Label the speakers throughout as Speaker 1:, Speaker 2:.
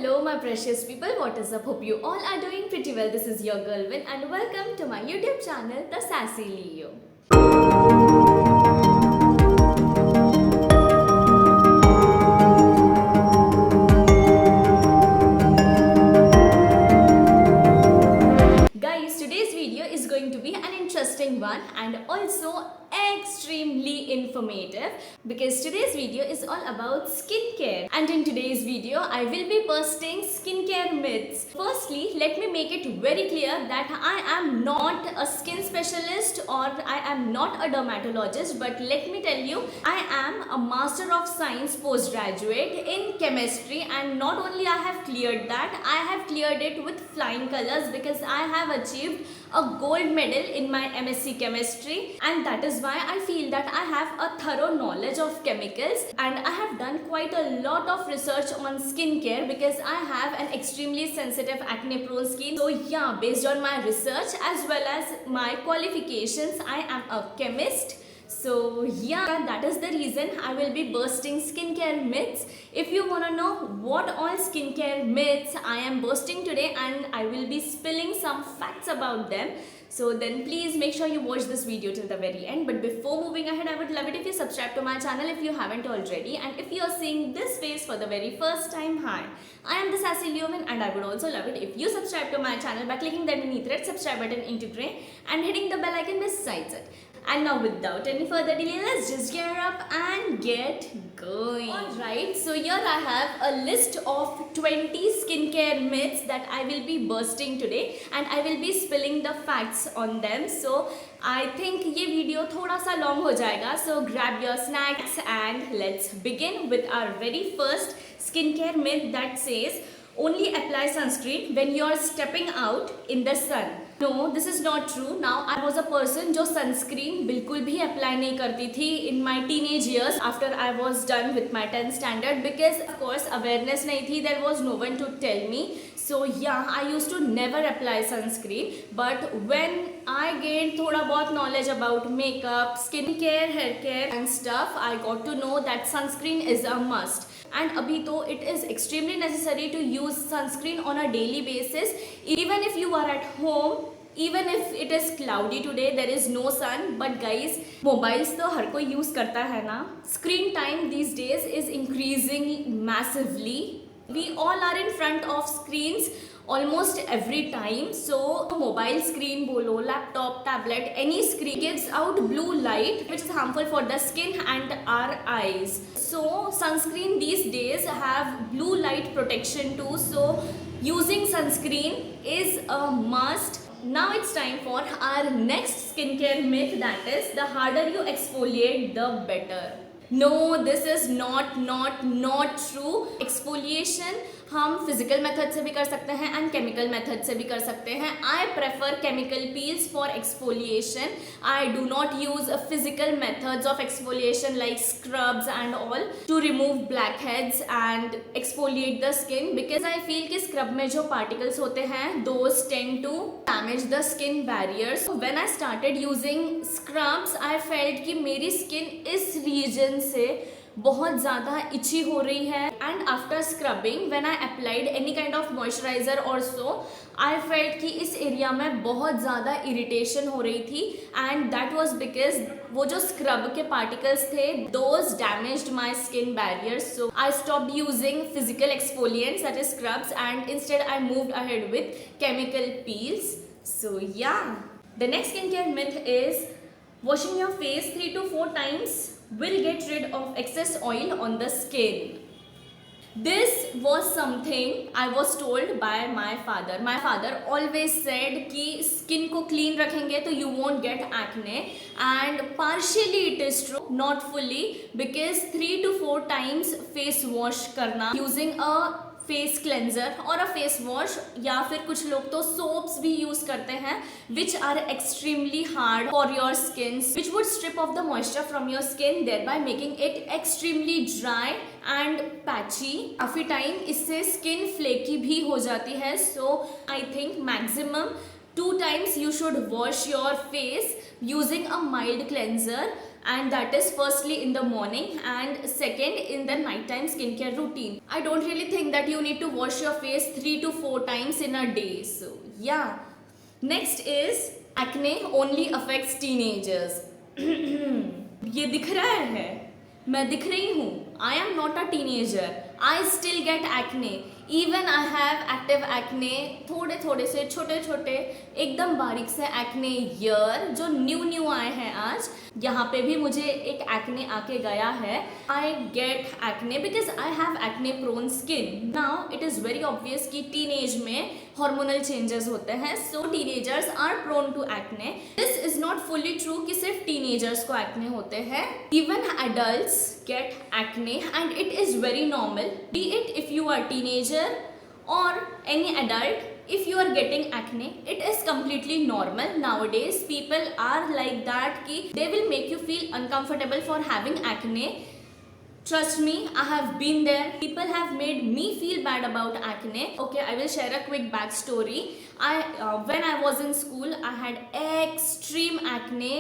Speaker 1: hello my precious people, what is up? Hope you all are doing pretty well. This is your girl Vin and welcome to my YouTube channel The Sassy Leo. Guys, today's video is going to be an interesting one and also extremely informative because today's video is all about skincare, and in today's video I will be busting skincare myths. Firstly, let me make it very clear that I am not a skin specialist or I am not a dermatologist, but let me tell you, I am a Master of Science postgraduate in chemistry, and not only I have cleared that, I have cleared it with flying colors because I have achieved a gold medal in my MSc chemistry, and that is why I feel that I have a thorough knowledge of chemicals, and I have done quite a lot of research on skincare because I have an extremely sensitive acne prone skin. So yeah, based on my research as well as my qualifications, I am a chemist. So yeah, that is the reason I will be bursting skincare myths. If you want to know what all skincare myths I am bursting today, and I will be spilling some facts about them, so then please make sure you watch this video till the very end. But before moving ahead, I would love it if you subscribe to my channel if you haven't already, and if you are seeing this face for the very first time, hi, I am the Sassy Leo, and I would also love it if you subscribe to my channel by clicking that mini red subscribe button into gray and hitting the bell icon besides it. And now without any further delay, let's just gear up and get going. Alright, so here I have a list of 20 skincare myths that I will be bursting today, and I will be spilling the facts on them. So I think ये video थोड़ा सा long हो जाएगा. So grab your snacks and let's begin with our very first skincare myth that says only apply sunscreen when you are stepping out in the sun. No, this is not true. Now I was a person जो sunscreen बिल्कुल भी apply नहीं करती थी in my teenage years after I was done with my 10th standard, because of course awareness नहीं थी, there was no one to tell me. So yeah, I used to never apply sunscreen, but when I gained थोड़ा बहुत knowledge about makeup, skincare, hair care and stuff, I got to know that sunscreen is a must. And abhi to it is extremely necessary to use sunscreen on a daily basis, even if you are at home, even if it is cloudy today, there is no sun. But guys, mobiles तो हर कोई use करता है ना. Screen time these days is increasing massively. We all are in front of screens almost every time. So mobile screen bolo, laptop, tablet, any screen gives out blue light which is harmful for the skin and our eyes. So sunscreen these days have blue light protection too, so using sunscreen is a must. Now it's time for our next skincare myth, that is the harder you exfoliate the better. No, this is not true. Exfoliation हम physical method से भी कर सकते हैं and chemical method से भी कर सकते हैं. I prefer chemical peels for exfoliation. I do not use physical methods of exfoliation like scrubs and all to remove blackheads and exfoliate the skin, because I feel कि scrub में जो particles होते हैं those tend to damage the skin barriers. When I started using scrubs, I felt कि मेरी skin इस reason से बहुत ज़्यादा इची हो रही है, and after scrubbing when I applied any kind of moisturiser और सो, आई फेल्ट कि इस एरिया में बहुत ज़्यादा इरिटेशन हो रही थी, एंड दैट वाज बिकॉज वो जो स्क्रब के पार्टिकल्स थे those damaged my skin barriers. So I stopped using physical exfoliants that is scrubs, and instead I moved ahead with chemical peels. So yeah, the next skin care myth is washing your face 3 to 4 times will get rid of excess oil on the skin. This was something I was told by my father. My father always said कि skin को clean रखेंगे तो you won't get acne, and partially it is true, not fully, because 3 to 4 times face wash करना using a face cleanser और अ face wash, या फिर कुछ लोग तो सोप्स भी यूज करते हैं which are extremely hard for your skin, which would strip off the moisture from your skin, thereby making it extremely dry and patchy. काफी टाइम इससे स्किन फ्लेकी भी हो जाती है. So I think maximum 2 times you should wash your face using a mild cleanser, and that is firstly in the morning and second in the nighttime skincare routine. I don't really think that you need to wash your face 3 to 4 times in a day. So yeah. Next is acne only affects teenagers. ये दिख रहा है, मैं दिख रही हूँ. I am not a teenager. I still get acne. Even I have active acne, थोड़े थोड़े से छोटे छोटे एकदम बारीक से एक्ने ईयर जो न्यू आए हैं आज. यहाँ पे भी मुझे एक एक्ने आके गया है. I get acne because I have acne prone skin. Now it is very obvious कि टीनेज में हार्मोनल चेंजेस होते हैं, so teenagers are prone to acne. This is not fully true कि सिर्फ टीनेजर्स को एक्ने होते हैं. Even adults get acne and it is very normal, be it if you are teenager or any adult. If you are getting acne, it is completely normal. Nowadays people are like that ki they will make you feel uncomfortable for having acne. Trust me, I have been there. People have made me feel bad about acne. Okay, I will share a quick backstory. When I was in school, I had extreme acne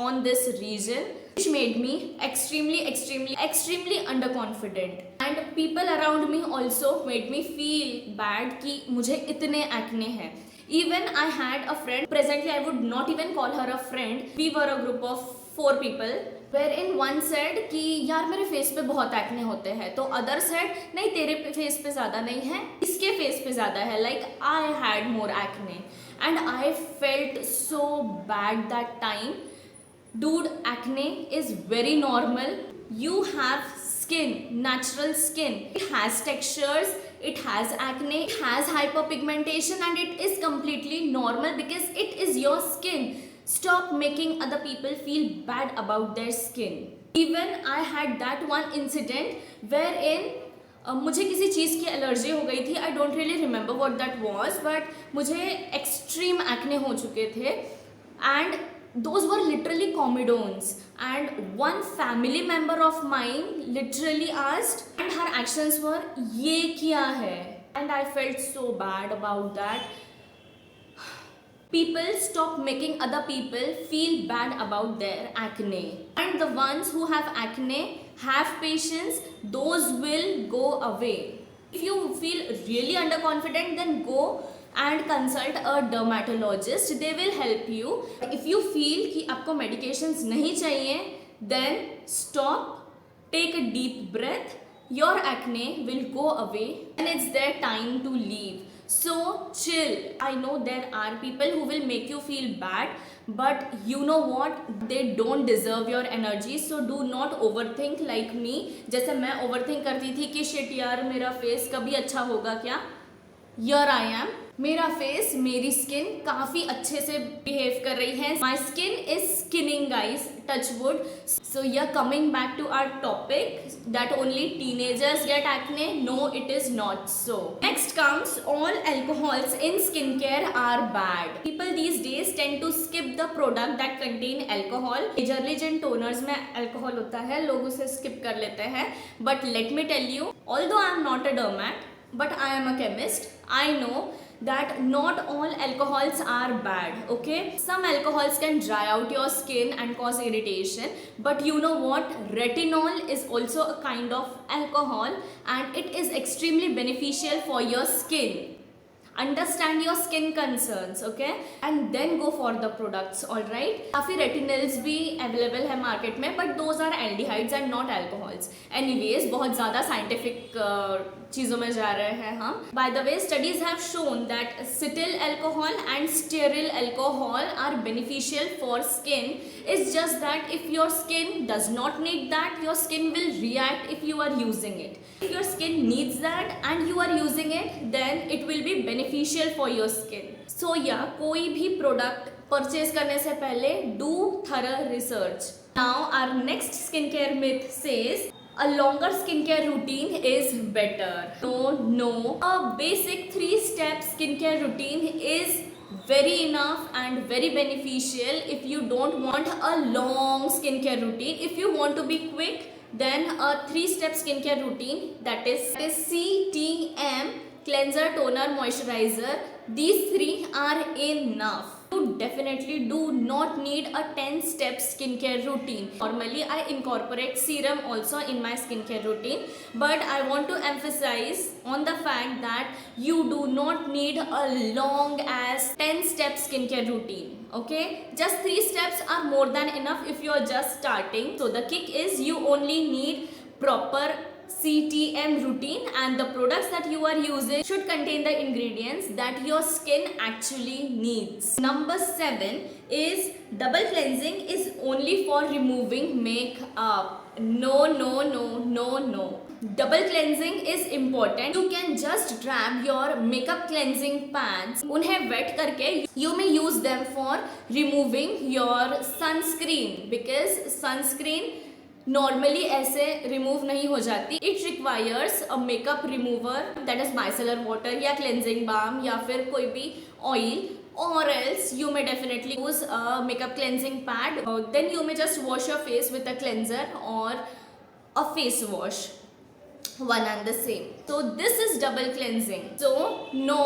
Speaker 1: on this region, which made me extremely underconfident, and people around me also made me feel bad कि मुझे इतने acne हैं. Even I had a friend, presently I would not even call her a friend. We were a group of 4 people, wherein one said कि यार मेरे face पे बहुत acne होते हैं, तो अदर said नहीं तेरे फेस पे ज़्यादा नहीं है, इसके फेस पे ज़्यादा है. Like I had more acne and I felt so bad that time. Dude, acne is very normal. You have skin, natural skin. It has textures, it has acne, it has hyperpigmentation, and it is completely normal because it is your skin. Stop making other people feel bad about their skin. Even I had that one incident wherein मुझे किसी चीज़ की allergy हो गई थी. I don't really remember what that was, but मुझे extreme acne हो चुके थे and those were literally comedones, and one family member of mine literally asked, and her actions were ये क्या है, and I felt so bad about that. People stop making other people feel bad about their acne, and the ones who have acne have patience, those will go away. If you feel really underconfident, then go and consult a dermatologist. They will help you. If you feel कि आपको medications नहीं चाहिए, then stop, take a deep breath. Your acne will go away and it's their time to leave. So chill. I know there are people who will make you feel bad, but you know what? They don't deserve your energy. So do not overthink like me. जैसे मैं overthink करती थी कि shit यार मेरा face कभी अच्छा होगा क्या? Here I am. मेरा फेस, मेरी स्किन काफ़ी अच्छे से बिहेव कर रही है. My skin is skinning guys, touch wood. So yeah coming back to our topic that only teenagers get acne. No, it is not so. Next comes all alcohols in skin care are bad. People these days tend to skip the product that contain alcohol. Majorly जिन toners में alcohol होता है लोग उसे skip कर लेते हैं. But let me tell you, although I am not a dermat, but I am a chemist. I know that not all alcohols are bad. Okay, some alcohols can dry out your skin and cause irritation, but you know what, retinol is also a kind of alcohol and it is extremely beneficial for your skin. Understand your skin concerns, okay, and then go for the products. All right, काफ़ी रेटिनल्स भी available है market में, but those are aldehydes and not alcohols. Anyways, बहुत ज़्यादा scientific चीज़ों में जा रहे हैं हम. By the way, studies have shown that cetyl alcohol and stearyl alcohol are beneficial for skin. It's just that if your skin does not need that, your skin will react if you are using it. If your skin needs that and you are using it, then it will be beneficial for your skin. So yeah, कोई भी product purchase करने से पहले do thorough research. Now our next skincare myth says a longer skincare routine is better. No. A basic 3-step skincare routine is very enough and very beneficial if you don't want a long skincare routine. If you want to be quick, then a 3-step skincare routine, that is CTM, cleanser, toner, moisturizer, these three are enough. You definitely do not need a 10-step skincare routine. Normally, I incorporate serum also in my skincare routine, but I want to emphasize on the fact that you do not need a long as 10-step skincare routine. Okay, just 3 steps are more than enough if you are just starting. So the kick is you only need proper CTM routine, and the products that you are using should contain the ingredients that your skin actually needs. Number 7 is double cleansing is only for removing makeup. No, no, no, no, no. Double cleansing is important. You can just grab your makeup cleansing pads, उन्हें wet करके you may use them for removing your sunscreen, because sunscreen normally ऐसे remove नहीं हो जाती. It requires a makeup remover, that is micellar water या cleansing balm या फिर कोई भी oil, or else you may definitely use a makeup cleansing pad. Then you may just wash your face with a cleanser or a face wash, one and the same. So this is double cleansing. So no,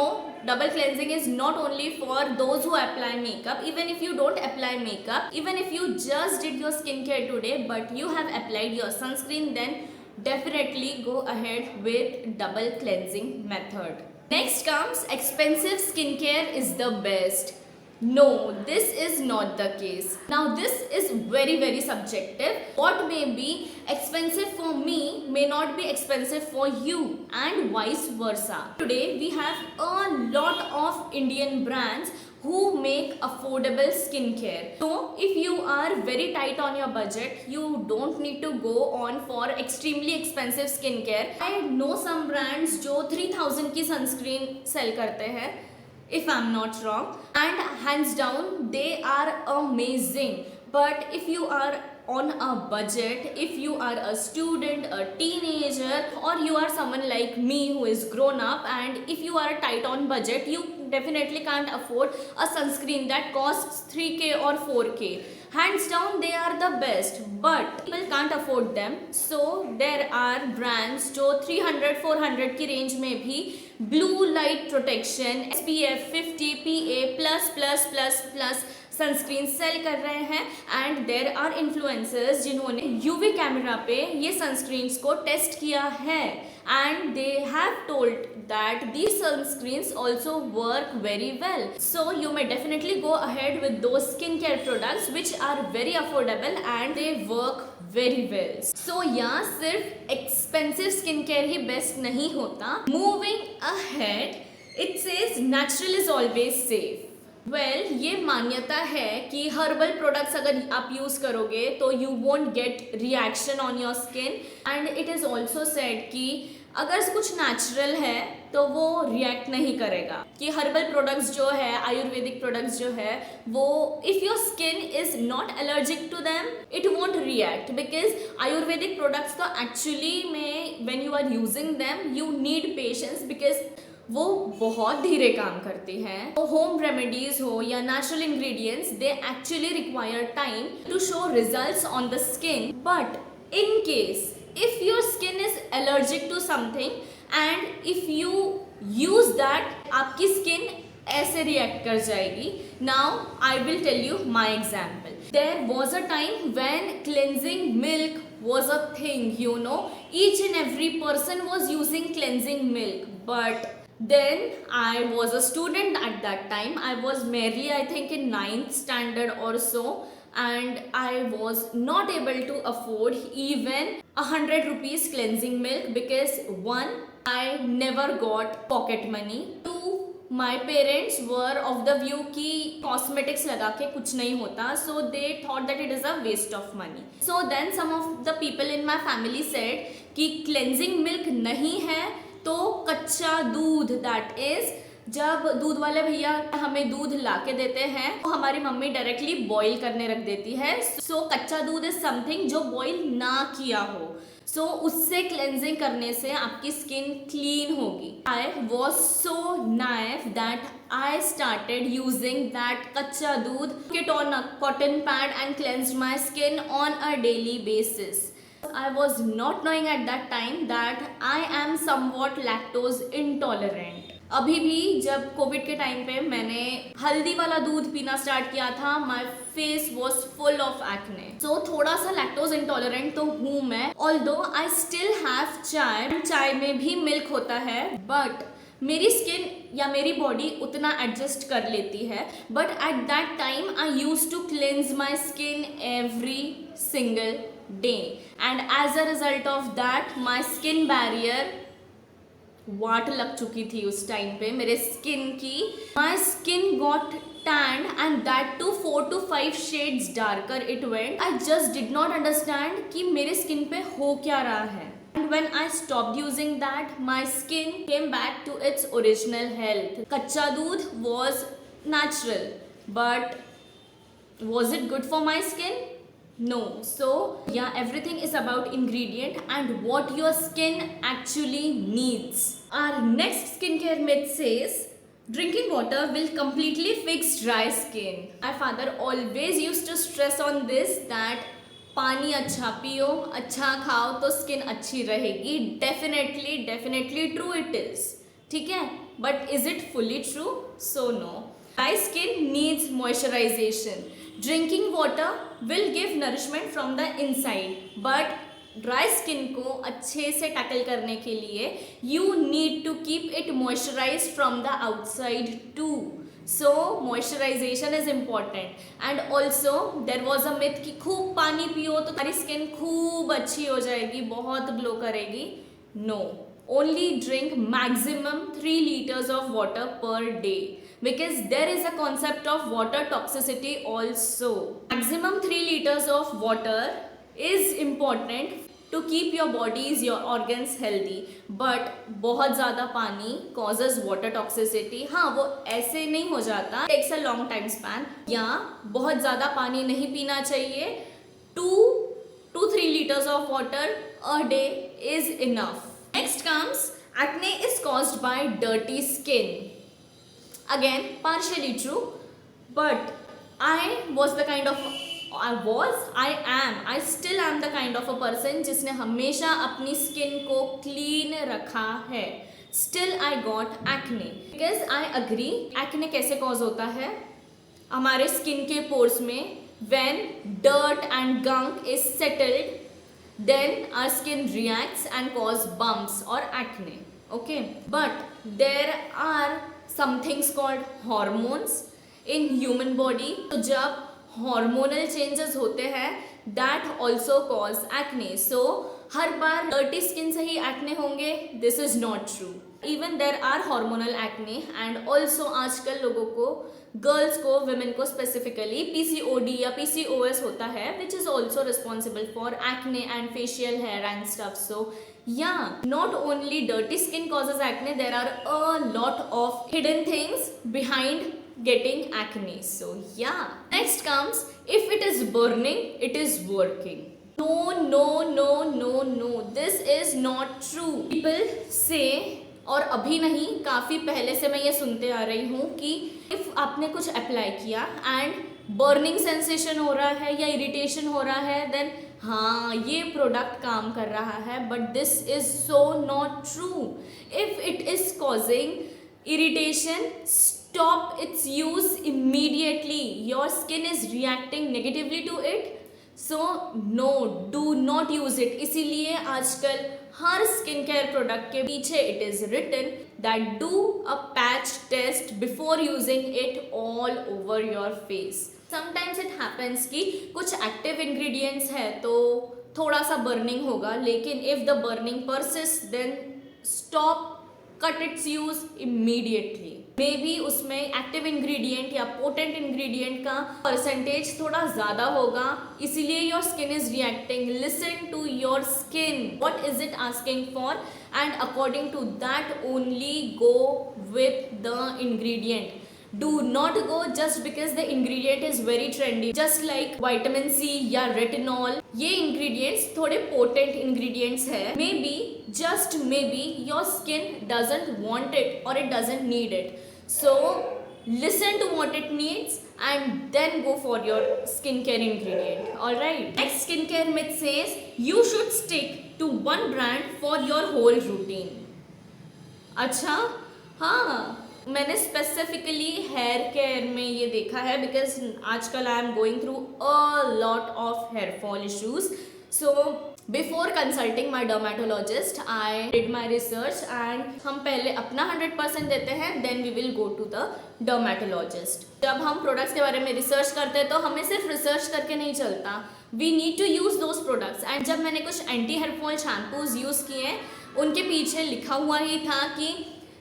Speaker 1: double cleansing is not only for those who apply makeup. Even if you don't apply makeup, even if you just did your skincare today but you have applied your sunscreen, then definitely go ahead with double cleansing method. Next comes expensive skincare is the best. No, this is not the case. Now this is very subjective. What may be expensive for me may not be expensive for you, and vice versa. Today we have a lot of Indian brands who make affordable skincare. So if you are very tight on your budget, you don't need to go on for extremely expensive skincare. I know some brands जो 3000 की sunscreen sell करते हैं, if I'm not wrong, and hands down they are amazing. But if you are on a budget, if you are a student, a teenager, or you are someone like me who is grown up, and if you are tight on budget, you definitely can't afford a sunscreen that costs 3k or 4k. Hands down they are the best, but people can't afford them. So there are brands जो 300-400 की range में भी blue light protection SPF 50 PA++++ sunscreen sell कर रहे हैं. And there are influencers जिन्होंने UV camera पे ये सनस्क्रीन्स को टेस्ट किया है, and they have told that these sunscreens also work very well. So you may definitely go ahead with those skincare products which are very affordable and they work very well. So यहाँ सिर्फ expensive skincare ही best नहीं होता. Moving ahead, it says natural is always safe. Well ये मान्यता है कि herbal products अगर आप यूज़ करोगे तो you won't get reaction on your skin, and it is also said कि अगर कुछ नेचुरल है तो वो रिएक्ट नहीं करेगा. कि हर्बल प्रोडक्ट्स जो है, आयुर्वेदिक प्रोडक्ट्स जो है, वो if your skin is not allergic to them it won't react, because Ayurvedic products तो एक्चुअली में when you are using them you need patience, because वो बहुत धीरे काम करती हैं. तो होम रेमेडीज हो या natural ingredients, they actually require time to show results on the skin. But in case if your skin is allergic to something and if you use that, आपकी स्किन ऐसे रिएक्ट कर जाएगी. Now I will tell you my example. There was a time when cleansing milk was a thing, you know, each and every person was using cleansing milk. But then I was a student at that time. I was merely I think in 9th standard or so, and I was not able to afford even 100 rupees cleansing milk because one, I never got pocket money. Two, my parents were of the view कि cosmetics लगा के कुछ नहीं होता, so they thought that it is a waste of money. So then some of the people in my family said कि cleansing milk नहीं है तो कच्चा दूध, that is जब दूध वाले भैया हमें दूध ला के देते हैं तो हमारी मम्मी डायरेक्टली बॉईल करने रख देती है. सो कच्चा दूध इज समथिंग जो बॉईल ना किया हो. सो उससे क्लेंजिंग करने से आपकी स्किन क्लीन होगी. I was so knife that I started using that कच्चा दूध, put it on a cotton pad and cleansed my skin on a daily basis. I was not knowing at that time that I am somewhat lactose intolerant. अभी भी जब Covid के time पे मैंने हल्दी वाला दूध पीना स्टार्ट किया था, my face was full of acne. So थोड़ा सा लैक्टोज इंटॉलरेंट तो हूँ मैं, ऑल्दो आई स्टिल हैव चाय. चाय में भी मिल्क होता है, बट मेरी स्किन या मेरी बॉडी उतना एडजस्ट कर लेती है. But at that time I used to cleanse my skin every single day, and as a result of that my skin barrier वाट लग चुकी थी उस टाइम पे मेरे स्किन की. My skin got tanned and that too 4 to 5 shades darker it went. I just did not understand कि मेरे स्किन पे हो क्या रहा है. And when I stopped using that, my skin came back to its original health. Kacha doodh was natural, but was it good for my skin? No. So yeah, everything is about ingredient and what your skin actually needs. Our next skincare myth says drinking water will completely fix dry skin. My father always used to stress on this that पानी अच्छा पियो, अच्छा खाओ तो skin अच्छी रहेगी. Definitely true it is. ठीक है, but is it fully true? So no. Dry skin needs moisturization. Drinking water will give nourishment from the inside, but dry skin को अच्छे से टैकल करने के लिए you need to keep it moisturize from the outside too. So moisturization is important. And also there was a myth कि खूब पानी पियो तो तुम्हारी स्किन खूब अच्छी हो जाएगी, बहुत ग्लो करेगी. No, only drink maximum 3 liters of water per day, because there is a concept of water toxicity also. Maximum 3 liters of water is important to keep your bodies, your organs healthy. But बहुत ज़्यादा पानी causes water toxicity. हाँ, वो ऐसे नहीं हो जाता, takes a long time span. या बहुत ज़्यादा पानी नहीं पीना चाहिए. 2 to 3 liters of water a day is enough. Next comes acne is caused by dirty skin. Again, partially true, but I still am the kind of a person जिसने हमेशा अपनी स्किन को क्लीन रखा है. Still I got acne because I agree. Acne कैसे cause होता है? हमारे स्किन के पोर्स में when dirt and gunk is settled, then our skin reacts and cause bumps or acne. Okay, but there are some things called hormones in human body. तो जब hormonal changes होते हैं that also cause acne. So हर बार dirty skin से ही acne होंगे, this is not true. Even there are hormonal acne and also आजकल लोगों को, गर्ल्स को, वुमेन को स्पेसिफिकली PCOD या PCOS होता है, which is also responsible for acne and facial hair and stuff. So yeah, not only dirty skin causes acne, there are a lot of hidden things behind getting acne. So yeah, next comes if it is burning, it is working. No, this is not true. People say, और अभी नहीं, काफ़ी पहले से मैं ये सुनते आ रही हूँ कि इफ़ आपने कुछ अप्लाई किया एंड बर्निंग सेंसेशन हो रहा है या इरिटेशन हो रहा है, देन हाँ, ये प्रोडक्ट काम कर रहा है. But this is so not true. If it is causing irritation, stop its use immediately. Your skin is reacting negatively to it. So no, do not use it. इसीलिए आजकल हर स्किन केयर प्रोडक्ट के पीछे it is written that do a patch test before using it all over your face. Sometimes it happens कि कुछ active ingredients है तो थोड़ा सा बर्निंग होगा, लेकिन if the burning persists then stop, cut its use immediately. May be उसमें active ingredient या पोटेंट इंग्रेडिएंट का परसेंटेज थोड़ा ज़्यादा होगा, इसीलिए your skin is reacting. Listen to your skin, what is it asking for, and according to that only go with the ingredient. Do not go just because the ingredient is very trendy, just like vitamin C या retinol. ये ingredients थोड़े potent ingredients है. Maybe, just maybe, your skin doesn't want it or it doesn't need it. So listen to what it needs and then go for your skincare ingredient. Alright. Next skincare myth says you should stick to one brand for your whole routine. अच्छा, हाँ, मैंने specifically hair care में ये देखा है because आजकल I am going through a lot of hair fall issues. So before consulting my dermatologist I did my research and हम पहले अपना 100% देते हैं, then we will go to the dermatologist. जब हम प्रोडक्ट्स के बारे में रिसर्च करते हैं तो हमें सिर्फ रिसर्च करके नहीं चलता, we need to use those products. And जब मैंने कुछ anti hair fall shampoos use किए, उनके पीछे लिखा हुआ ही था कि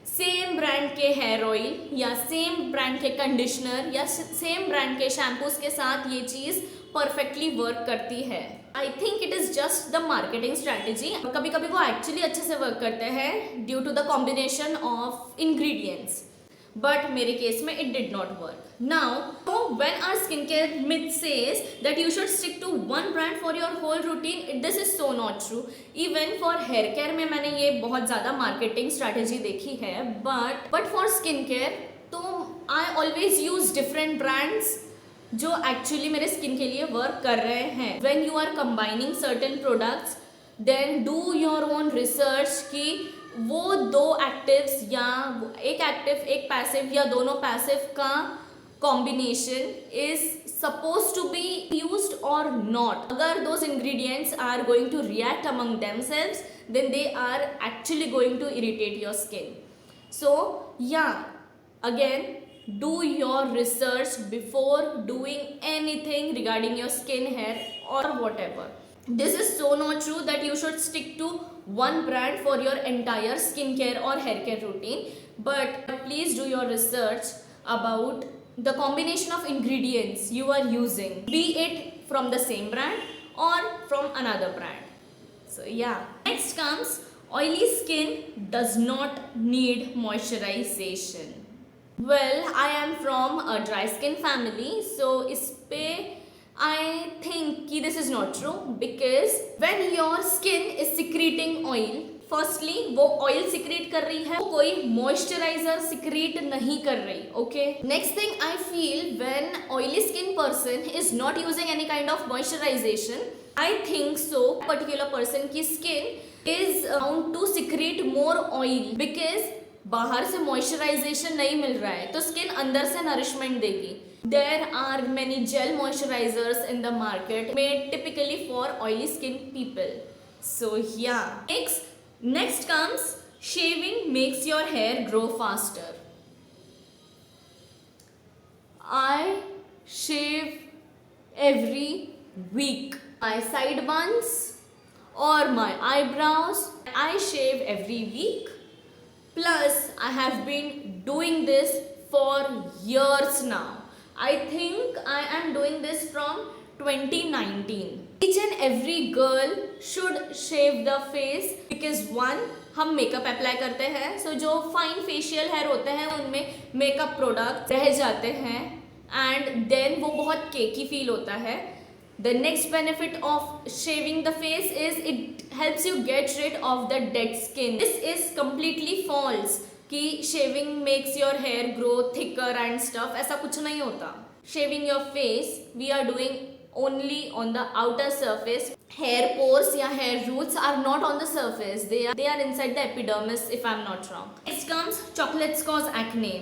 Speaker 1: सेम ब्रांड के हेयर ऑयल या सेम ब्रांड के कंडीशनर या सेम ब्रांड के शैम्पूज के साथ ये चीज़ परफेक्टली वर्क करती है. I think it is just the marketing strategy. कभी कभी वो एक्चुअली अच्छे से वर्क करते हैं due to the combination of ingredients, but मेरे केस में it did not work. Now, so when our skincare myth says that you should stick to one brand for your whole routine, this is so not true. Even for hair care में मैंने ये बहुत ज़्यादा marketing strategy देखी है, but for skincare तो I always use different brands जो actually मेरे skin के लिए work कर रहे हैं. When you are combining certain products, then do your own research कि वो दो एक्टिव्स या एक एक्टिव एक पैसिव या दोनों पैसिव का combination is supposed to be used और नॉट. अगर those ingredients are going to react among themselves, then they are actually going to irritate your skin. So या again do your research before doing anything regarding your skin, hair और whatever. This is so not true that you should stick to one brand for your entire skincare or hair care routine, but please do your research about the combination of ingredients you are using, be it from the same brand or from another brand. So yeah. Next comes oily skin does not need moisturization. Well, I am from a dry skin family, so इस पे I think कि this is not true because when your skin is secreting oil, firstly वो oil secrete कर रही है, वो कोई moisturizer secrete नहीं कर रही. Okay. Next thing I feel when oily skin person is not using any kind of moisturization, I think so particular person की skin is bound to secrete more oil because बाहर से moisturization नहीं मिल रहा है तो skin अंदर से nourishment देगी. There are many gel moisturizers in the market made typically for oily skin people. So yeah. Next comes shaving makes your hair grow faster. I shave every week. My sideburns or my eyebrows, I shave every week. Plus, I have been doing this for years now. I think I am doing this from 2019. Each and every girl should shave the face because one, हम makeup apply करते हैं, सो जो fine facial hair होते हैं उनमें makeup product रह जाते हैं एंड देन वो बहुत केकी फील होता है. The next benefit of shaving the face is it helps you get rid of the dead skin. This is completely false कि shaving makes your hair grow thicker and stuff. ऐसा कुछ नहीं होता. Shaving your face we are doing only on the outer surface. Hair pores या hair roots are not on the surface. They are inside the epidermis if I'm not wrong. Next comes chocolates cause acne.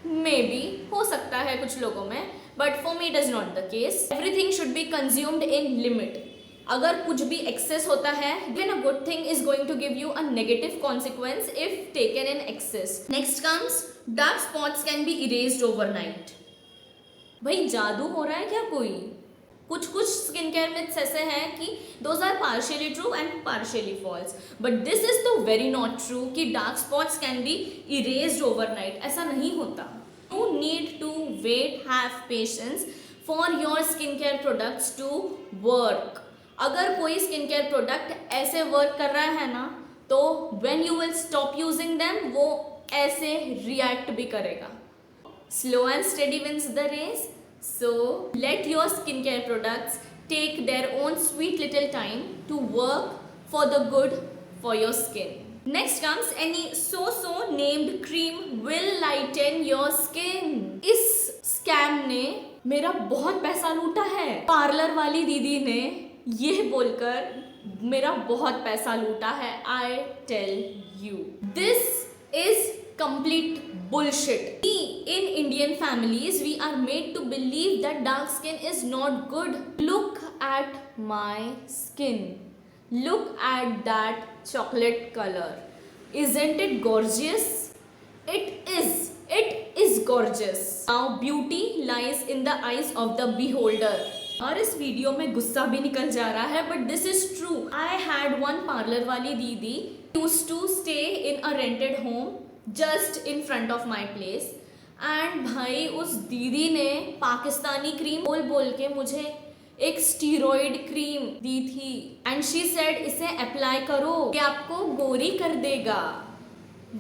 Speaker 1: Maybe हो सकता है कुछ लोगों में, but for me it is not the case. Everything should be consumed in limit. अगर कुछ भी excess होता है, then a good thing is going to give you a negative consequence if taken in excess. Next comes dark spots can be erased overnight. भाई जादू हो रहा है क्या कोई? कुछ स्किन केयर मिथ्स ऐसे हैं कि those are partially true and partially false. But this is the very not true कि dark spots can be erased overnight. ऐसा नहीं होता. You need to wait, have patience for your skincare products to work. अगर कोई skin care product ऐसे work कर रहा है ना तो when you will stop using them वो ऐसे रिएक्ट भी करेगा. Slow and steady wins the race. So let your skincare products take their own sweet little time to work for the good for your skin. Next comes any so named cream will lighten your skin. इस scam ने मेरा बहुत पैसा लूटा है। Parlour वाली दीदी ने ये बोलकर मेरा बहुत पैसा लूटा है। I tell you this is complete bullshit. We in Indian families, we are made to believe that dark skin is not good. Look at my skin. Look at that chocolate color. Isn't it gorgeous? It is. It is gorgeous. Now beauty lies in the eyes of the beholder. और इस video में गुस्सा भी निकल जा रहा है, but this is true. I had one parlor वाली दीदी used to stay in a rented home just in front of my place. And भाई उस दीदी ने पाकिस्तानी क्रीम बोल बोल के मुझे एक स्टीरॉइड क्रीम दी थी एंड शी सेड इसे अप्लाई करो कि आपको गोरी कर देगा।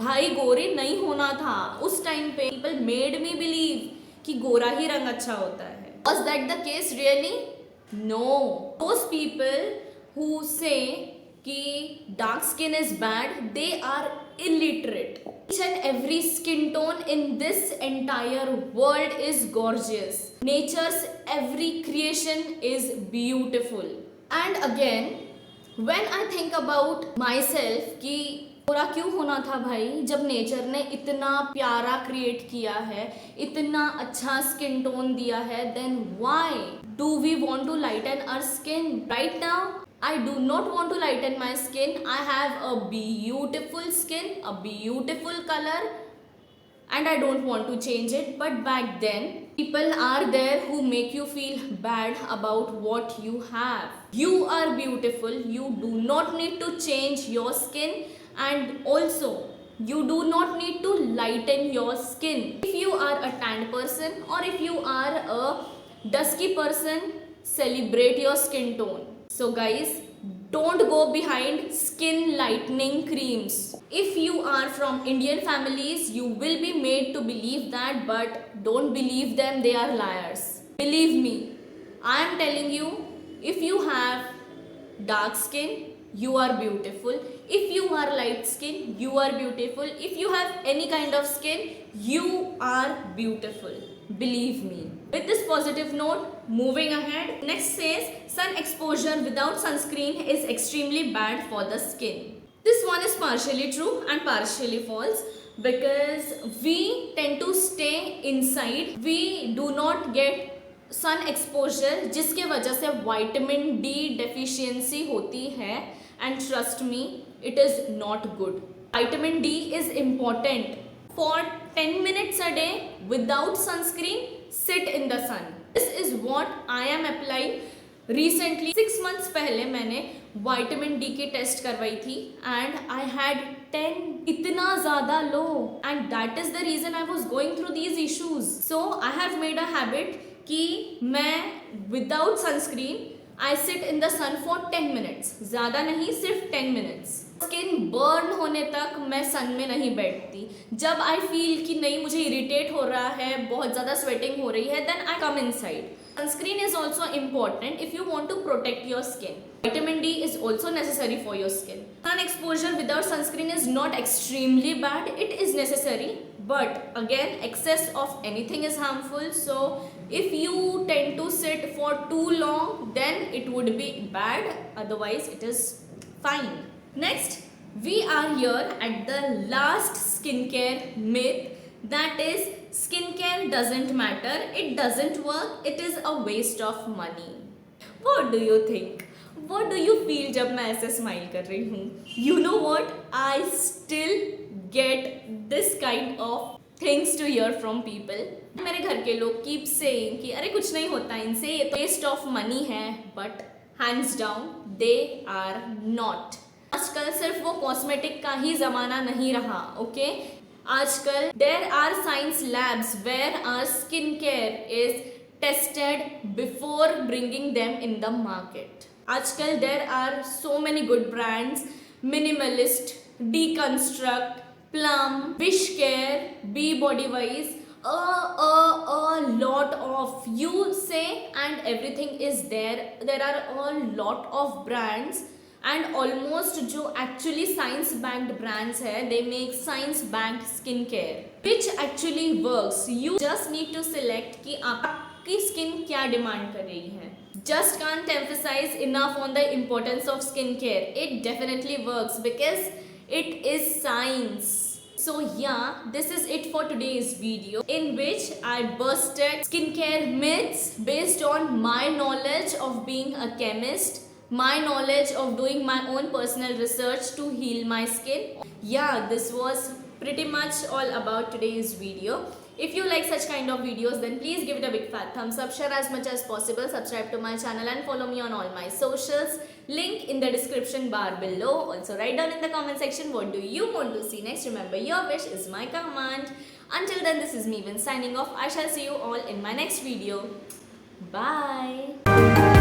Speaker 1: भाई गोरी नहीं होना था उस टाइम पे। पीपल मेड मी बिलीव कि गोरा ही रंग अच्छा होता है। Was that the case really? No. Those people who say कि dark skin is bad, they are illiterate. Each and every skin tone in this entire world is gorgeous. Nature's every creation is beautiful. And again, when I think about myself कि गोरा क्यों होना था भाई, जब nature ने इतना प्यारा क्रिएट किया है, इतना अच्छा स्किन टोन दिया है, then why do we want to lighten our skin? Right now I do not want to lighten my skin. I have a beautiful skin, a beautiful color, and I don't want to change it. But back then people are there who make you feel bad about what you have. You are beautiful. You do not need to change your skin, and also you do not need to lighten your skin. If you are a tanned person or if you are a dusky person, celebrate your skin tone. So guys, don't go behind skin lightening creams. If you are from Indian families, you will be made to believe that, but don't believe them, they are liars. Believe me, I am telling you, if you have dark skin, you are beautiful. If you are light skin, you are beautiful. If you have any kind of skin, you are beautiful. Believe me. With this positive note, moving ahead, next says sun exposure without sunscreen is extremely bad for the skin. This one is partially true and partially false because we tend to stay inside. We do not get sun exposure जिसके वजह से vitamin D deficiency होती है and trust me it is not good. Vitamin D is important. For 10 minutes a day without sunscreen, sit in the sun. This is what I am applying. Recently 6 months पहले मैंने vitamin D की test करवाई थी and I had 10. इतना ज़्यादा low and that is the reason I was going through these issues. So I have made a habit कि मैं without sunscreen I sit in the sun for 10 minutes. ज़्यादा नहीं, सिर्फ 10 minutes. Skin burn होने तक मैं सन में नहीं बैठती. जब आई फील कि नहीं मुझे इरिटेट हो रहा है, बहुत ज़्यादा स्वेटिंग हो रही है, then I come inside. Sunscreen is also important if you want to protect your skin. Vitamin D is also necessary for your skin. Sun exposure without sunscreen is not extremely bad. It is necessary, but again, excess of anything is harmful. So if you tend to sit for too long, then it would be bad. Otherwise, it is fine. Next, we are here at the last skincare myth. That is, skincare doesn't matter, it doesn't work, it is a waste of money. What do you think? What do you feel जब मैं ऐसे smile कर रही हूँ? You know what? I still get this kind of things to hear from people. मेरे घर के लोग keep saying कि अरे कुछ नहीं होता इनसे, ये तो waste of money है, but hands down they are not. आजकल सिर्फ वो कॉस्मेटिक का ही ज़माना नहीं रहा, ओके? आजकल there are science labs where our skincare is tested before bringing them in the market. आजकल there are so many good brands: Minimalist, Deconstruct, Plum, Wishcare, Be Body Wise, a lot of, you say, and everything is there. There are a lot of brands and almost जो actually science backed brands है, they make science backed skin care which actually works. You just need to select कि आपकी skin क्या demand कर रही है. Just can't emphasize enough on the importance of skincare. It definitely works because it is science. So yeah, this is it for today's video in which I busted skincare myths based on my knowledge of being a chemist, my knowledge of doing my own personal research to heal my skin. Yeah, this was pretty much all about today's video. If you like such kind of videos, then please give it a big fat thumbs up, share as much as possible, subscribe to my channel and follow me on all my socials. Link in the description bar below. Also write down in the comment section what do you want to see next. Remember, your wish is my command. Until then, this is me Vin signing off. I shall see you all in my next video. Bye.